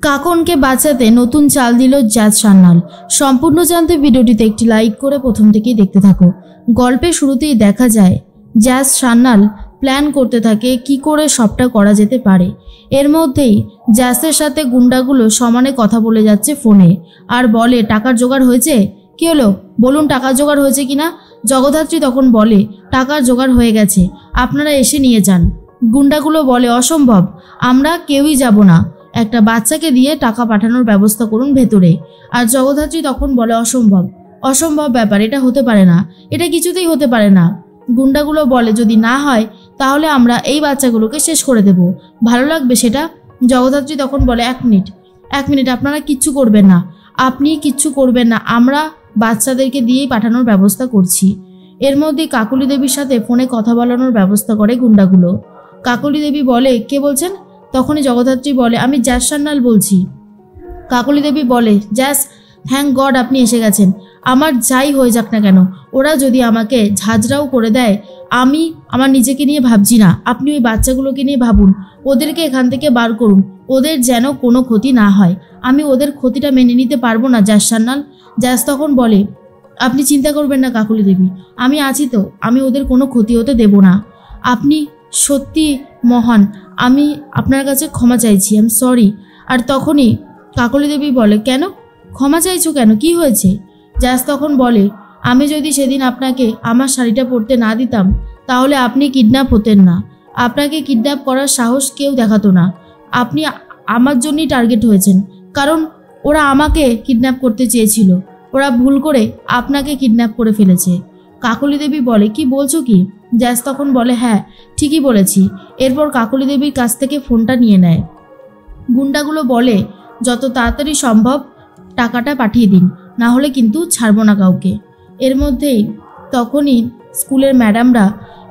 কাকনকে বাঁচাতে নতুন চাল দিল জ্যাজ সান্যাল। সম্পূর্ণ জানতে ভিডিওটিতে একটি লাইক করে প্রথম থেকেই দেখতে থাকো। গল্পের শুরুতেই দেখা যায় জ্যাজ সান্যাল প্ল্যান করতে থাকে কি করে সবটা করা যেতে পারে। এর মধ্যেই জ্যাসের সাথে গুন্ডাগুলো সমানে কথা বলে যাচ্ছে ফোনে আর বলে টাকার জোগাড় হয়েছে। কি হলো বলুন, টাকার জোগাড় হয়েছে কিনা? জগদ্ধাত্রী তখন বলে টাকার জোগাড় হয়ে গেছে, আপনারা এসে নিয়ে যান। গুন্ডাগুলো বলে অসম্ভব, আমরা কেউই যাব না, একটা বাচ্চাকে দিয়ে টাকা পাঠানোর ব্যবস্থা করুন ভেতরে। আর জগদ্ধাত্রী তখন বলে অসম্ভব, অসম্ভব ব্যাপার, এটা হতে পারে না, এটা কিছুতেই হতে পারে না। গুন্ডাগুলো বলে যদি না হয় তাহলে আমরা এই বাচ্চাগুলোকে শেষ করে দেব, ভালো লাগবে সেটা? জগদ্ধাত্রী তখন বলে এক মিনিট, আপনারা কিচ্ছু করবেন না, আপনি কিচ্ছু করবেন না, আমরা বাচ্চাদেরকে দিয়েই পাঠানোর ব্যবস্থা করছি। এর মধ্যে কাকলি দেবীর সাথে ফোনে কথা বলানোর ব্যবস্থা করে গুন্ডাগুলো। কাকলি দেবী বলে কে বলছেন? তখনই জগদ্ধাত্রী বলে আমি জ্যাজ সান্যাল বলছি। কাকলি দেবী বলে জ্যাজ, থ্যাংক গড আপনি এসে গেছেন। আমার যাই হয়ে যাক না কেন, ওরা যদি আমাকে ঝাঁঝরাও করে দেয়, আমি আমার নিজেকে নিয়ে ভাবছি না, আপনি ওই বাচ্চাগুলোকে নিয়ে ভাবুন, ওদেরকে এখান থেকে বার করুন, ওদের যেন কোনো ক্ষতি না হয়। আমি ওদের ক্ষতিটা মেনে নিতে পারবো না জ্যাজ সান্যাল। জ্যাজ তখন বলে আপনি চিন্তা করবেন না কাকলি দেবী, আমি আছি তো, আমি ওদের কোনো ক্ষতি হতে দেব না। আপনি সত্যি মহান, আমি আপনার কাছে ক্ষমা চাইছি, আই এম সরি। আর তখনই কাকলি দেবী বলে কেন ক্ষমা চাইছো কেন, কি হয়েছে? জ্যাজ তখন বলে আমি যদি সেদিন আপনাকে আমার শাড়িটা পরতে না দিতাম তাহলে আপনি কিডন্যাপ হতেন না, আপনাকে কিডন্যাপ করার সাহস কেউ দেখাতো না, আপনি আমার জন্যই টার্গেট হয়েছেন, কারণ ওরা আমাকে কিডন্যাপ করতে চেয়েছিল, ওরা ভুল করে আপনাকে কিডন্যাপ করে ফেলেছে। কাকলি দেবী বলে কি বলছো কি? জ্যাজ তখন বলে হ্যাঁ ঠিকই বলেছি। এরপর কাকলি দেবীর কাছ থেকে ফোনটা নিয়ে নেয়। গুন্ডাগুলো বলে যত তাড়াতাড়ি সম্ভব টাকাটা পাঠিয়ে দিন, না হলে কিন্তু ছাড়বো না কাউকে। এর মধ্যেই তখনই স্কুলের ম্যাডামরা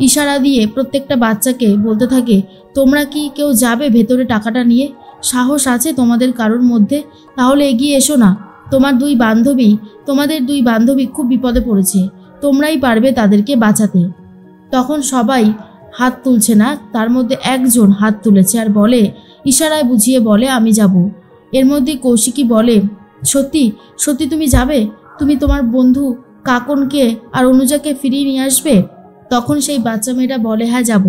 ইশারা দিয়ে প্রত্যেকটা বাচ্চাকে বলতে থাকে তোমরা কি কেউ যাবে ভেতরে টাকাটা নিয়ে? সাহস আছে তোমাদের কারোর মধ্যে? তাহলে এগিয়ে এসো না, তোমাদের দুই বান্ধবী খুব বিপদে পড়েছে, তোমরাই পারবে তাদেরকে বাঁচাতে। তখন সবাই হাত তুলছে না, তার মধ্যে একজন হাত তুলেছে আর বলে ইশারায় বুঝিয়ে বলে আমি যাব। এর মধ্যে কৌশিকী বলে সত্যি সত্যি তুমি যাবে? তুমি তোমার বন্ধু কাকনকে আর অনুজাকে ফিরিয়ে নিয়ে আসবে? তখন সেই বাচ্চা মেয়েটা বলে হ্যাঁ যাব।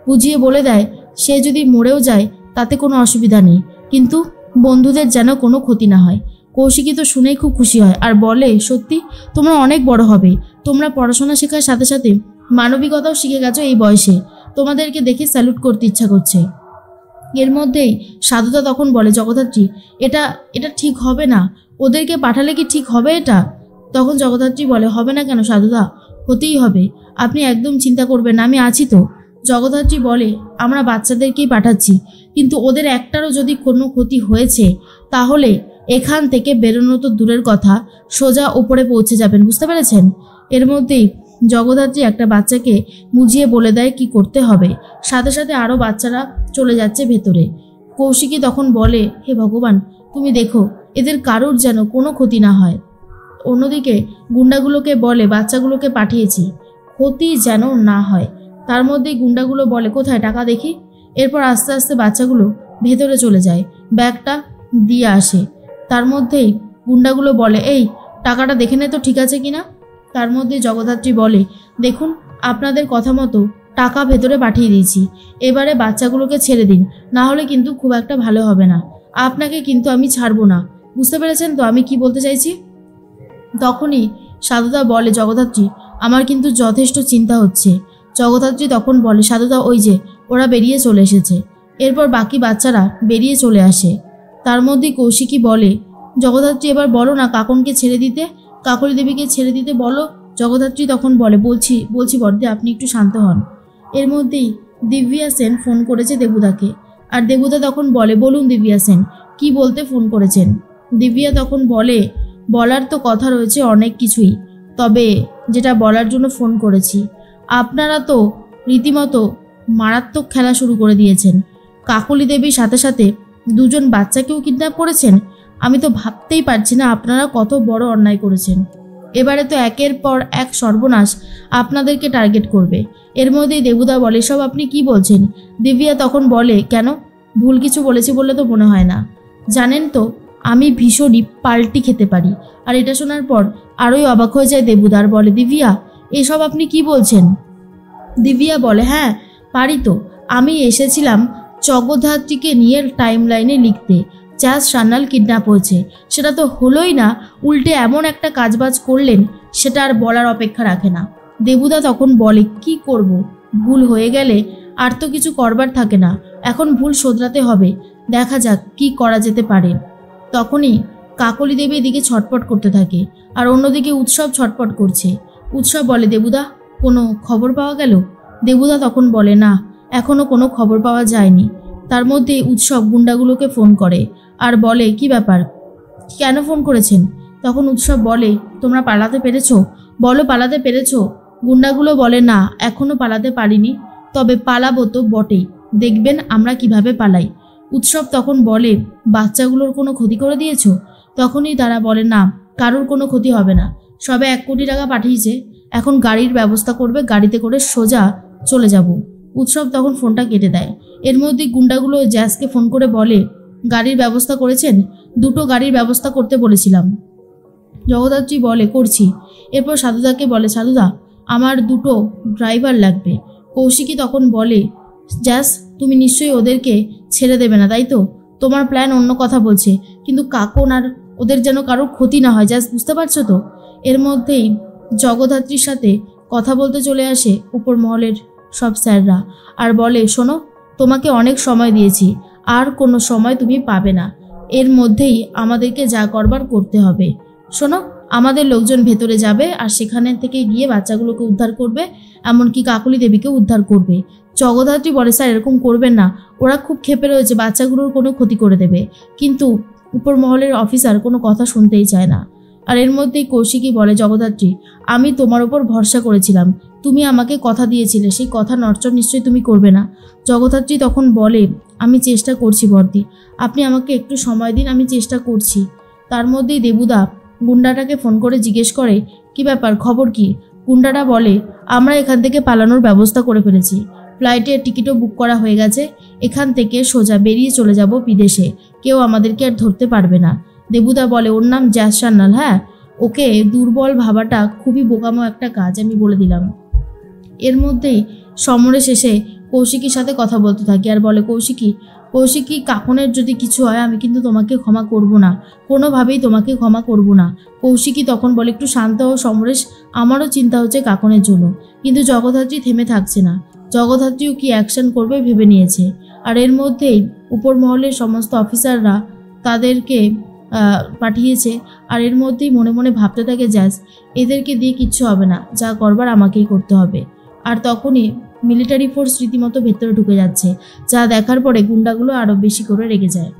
বুঝিয়ে বলে দেয় সে যদি মরেও যায় তাতে কোনো অসুবিধা নেই, কিন্তু বন্ধুদের যেন কোনো ক্ষতি না হয়। কৌশিকী তো শুনেই খুব খুশি হয় আর বলে সত্যি তোমরা অনেক বড় হবে, তোমরা পড়াশোনা শেখার সাথে সাথে মানবিকতাও শিখে গেছো এই বয়সে, তোমাদেরকে দেখে স্যালুট করতে ইচ্ছা করছে। এর মধ্যেই সাধুদা তখন বলে জগদ্ধাত্রী এটা ঠিক হবে না, ওদেরকে পাঠালে কি ঠিক হবে এটা? তখন জগদ্ধাত্রী বলে হবে না কেন সাধুদা, হতেই হবে, আপনি একদম চিন্তা করবেন না, আমি আছি তো। জগদ্ধাত্রী বলে আমরা বাচ্চাদেরকেই পাঠাচ্ছি, কিন্তু ওদের একটারও যদি কোনো ক্ষতি হয়েছে তাহলে এখান থেকে বেরোনো তো দূরের কথা, সোজা উপরে পৌঁছে যাবেন, বুঝতে পেরেছেন? এর মধ্যেই জগদ্ধাত্রী একটা বাচ্চাকে বুঝিয়ে বলে দেয় কি করতে হবে, সাথে সাথে আরও বাচ্চারা চলে যাচ্ছে ভেতরে। কৌশিকী তখন বলে হে ভগবান তুমি দেখো এদের কারোর যেন কোনো ক্ষতি না হয়। অন্যদিকে গুন্ডাগুলোকে বলে বাচ্চাগুলোকে পাঠিয়েছি, ক্ষতি যেন না হয়। তার মধ্যেই গুন্ডাগুলো বলে কোথায় টাকা দেখি। এরপর আস্তে আস্তে বাচ্চাগুলো ভেতরে চলে যায়, ব্যাগটা দিয়ে আসে। তার মধ্যেই গুন্ডাগুলো বলে এই টাকাটা দেখে নে তো ঠিক আছে কিনা। তার মধ্যে জগদ্ধাত্রী বলে দেখুন আপনাদের কথা মতো টাকা ভেতরে পাঠিয়ে দিয়েছি, এবারে বাচ্চাগুলোকে ছেড়ে দিন, না হলে কিন্তু খুব একটা ভালো হবে না, আপনাকে কিন্তু আমি ছাড়বো না, বুঝতে পেরেছেন তো আমি কি বলতে চাইছি? তখনই সাধুদা বলে জগদ্ধাত্রী আমার কিন্তু যথেষ্ট চিন্তা হচ্ছে। জগদ্ধাত্রী তখন বলে সাধুদা ওই যে ওরা বেরিয়ে চলে এসেছে। এরপর বাকি বাচ্চারা বেরিয়ে চলে আসে। তার মধ্যে কৌশিকী বলে জগদ্ধাত্রী এবার বলো না কাকনকে ছেড়ে দিতে, কাকলি দেবীকে ছেড়ে দিতে বলো। জগদ্ধাত্রী তখন বলে বলছি বড়দি, আপনি একটু শান্ত হন। এর মধ্যেই দিব্যা সেন ফোন করেছে দেবুদাকে, আর দেবুদা তখন বলে বলুন দিব্যা সেন কি বলতে ফোন করেছেন। দিব্যা তখন বলে বলার তো কথা রয়েছে অনেক কিছুই, তবে যেটা বলার জন্য ফোন করেছি, আপনারা তো রীতিমতো মারাত্মক খেলা শুরু করে দিয়েছেন, কাকলি দেবীর সাথে সাথে দুজন বাচ্চাকেও কিডন্যাপ করেছেন, আমি তো ভাবতেই পারছি না আপনারা কত বড় অন্যায় করেছেন। এবারে তো একের পর এক সর্বনাশ আপনাদেরকে টার্গেট করবে। এর মধ্যেই দেবুদা বলে সব আপনি কি বলছেন? দিব্যা তখন বলে কেন, ভুল কিছু বলেছি বললে তো মনে হয় না। জানেন তো আমি ভীষণই পাল্টি খেতে পারি। আর এটা শোনার পর আরোই অবাক হয়ে যায় দেবুদা আর বলে, দিব্যা এসব আপনি কি বলছেন? দিব্যা বলে, হ্যাঁ পারি তো। আমি এসেছিলাম জগদ্ধাত্রীকে নিয়ে টাইম লাইনে লিখতে। জাজ সান্যাল কিডন্যাপ হয়েছে সেটা তো হলোই না, উল্টে এমন একটা কাজবাজ করলেন সেটা আর বলার অপেক্ষা রাখে না। দেবুদা তখন বলে, কি করব, ভুল হয়ে গেলে আর তো কিছু করবার থাকে না, এখন ভুল শোধরাতে হবে, দেখা যাক কি করা যেতে পারে। তখনই কাকলি দেবী এদিকে ছটপট করতে থাকে আর অন্যদিকে উৎসব ছটপট করছে। উৎসব বলে, দেবুদা কোনো খবর পাওয়া গেল? দেবুদা তখন বলে, না এখনো কোনো খবর পাওয়া যায়নি। তার মধ্যে উৎসব গুন্ডাগুলোকে ফোন করে আর বলে, কি ব্যাপার, কেন ফোন করেছেন? তখন উৎসব বলে, তোমরা পালাতে পেরেছো? বলো পালাতে পেরেছো? গুন্ডাগুলো বলে, না এখনো পালাতে পারিনি, তবে পালাবো তো বটেই, দেখবেন আমরা কিভাবে পালাই। উৎসব তখন বলে, বাচ্চাগুলোর কোনো ক্ষতি করে দিয়েছো? তখনই তারা বলে, না কারোর কোনো ক্ষতি হবে না, সবে 1 কোটি টাকা পাঠিয়েছে, এখন গাড়ির ব্যবস্থা করবে, গাড়িতে করে সোজা চলে যাব। উৎসব তখন ফোনটা কেটে দেয়। এর মধ্যে গুন্ডাগুলো জ্যাসকে ফোন করে বলে, গাড়ির ব্যবস্থা করেছেন? 2টো গাড়ির ব্যবস্থা করতে বলেছিলাম। জগদ্ধাত্রী বলে, করছি। এরপর সাধুদাকে বলে, সাধুদা আমার 2টো ড্রাইভার লাগবে। কৌশিকী তখন বলে, জ্যাস তুমি নিশ্চয়ই ওদেরকে ছেড়ে দেবে না তাই তো? তোমার প্ল্যান অন্য কথা বলছে, কিন্তু কাকন আর ওদের যেন কারোর ক্ষতি না হয়, জ্যাস বুঝতে পারছো তো? এর মধ্যেই জগদ্ধাত্রীর সাথে কথা বলতে চলে আসে উপর মহলের সব স্যাররা আর বলে, শোনো তোমাকে অনেক সময় দিয়েছি, আর কোনো সময় তুমি পাবে না, এর মধ্যেই আমাদেরকে যা করবার করতে হবে। শোনো আমাদের লোকজন ভেতরে যাবে আর সেখানে থেকে গিয়ে বাচ্চাগুলোকে উদ্ধার করবে, এমনকি কাকলি দেবীকে উদ্ধার করবে। জগদ্ধাত্রী বলে, স্যার এরকম করবেন না, ওরা খুব ক্ষেপে রয়েছে, বাচ্চাগুলোর কোনো ক্ষতি করে দেবে। কিন্তু উপর মহলের অফিসার কোনো কথা শুনতেই চায় না। আর এর মধ্যেই কৌশিকী বলে, জগদ্ধাত্রী আমি তোমার ওপর ভরসা করেছিলাম, তুমি আমাকে কথা দিয়েছিলে, সেই কথা নড়চড় নিশ্চয়ই তুমি করবে না। জগদ্ধাত্রী তখন বলে, আমি চেষ্টা করছি বর্দি, আপনি আমাকে একটু সময় দিন, আমি চেষ্টা করছি। তার মধ্যেই দেবুদা গুন্ডাটাকে ফোন করে জিজ্ঞেস করে, কি ব্যাপার, খবর কি? গুন্ডাটা বলে, আমরা এখান থেকে পালানোর ব্যবস্থা করে ফেলেছি, ফ্লাইটের টিকিটও বুক করা হয়ে গেছে, এখান থেকে সোজা বেরিয়ে চলে যাব বিদেশে, কেউ আমাদেরকে আর ধরতে পারবে না। দেবুদা বলে, ওর নাম জ্যাস সান্যাল, হ্যাঁ ওকে দুর্বল ভাবাটা খুবই বোকামো একটা কাজ, আমি বলে দিলাম। এর মধ্যেই সমরে শেষে কৌশিকীর সাথে কথা বলতে থাকি আর বলে, কৌশিকী কাকনের যদি কিছু হয় আমি কিন্তু তোমাকে ক্ষমা করব না, কোনোভাবেই তোমাকে ক্ষমা করব না। কৌশিকী তখন বলে, একটু শান্ত হও সমরেশ, আমারও চিন্তা হচ্ছে কাকনের জন্য। কিন্তু জগদ্ধাত্রী থেমে থাকছে না, জগদ্ধাত্রীও কি অ্যাকশন করবে ভেবে নিয়েছে। আর এর মধ্যেই উপর মহলের সমস্ত অফিসাররা তাদেরকে পাঠিয়েছে। আর এর মধ্যেই মনে মনে ভাবতে থাকে জ্যাস, এদেরকে দিয়ে কিচ্ছু হবে না, যা করবার আমাকেই করতে হবে। আর তখনই মিলিটারি ফোর্স রীতিমতো ভেতরে ঢুকে যাচ্ছে, যা দেখার পরে গুন্ডাগুলো আরও বেশি করে রেগে যায়।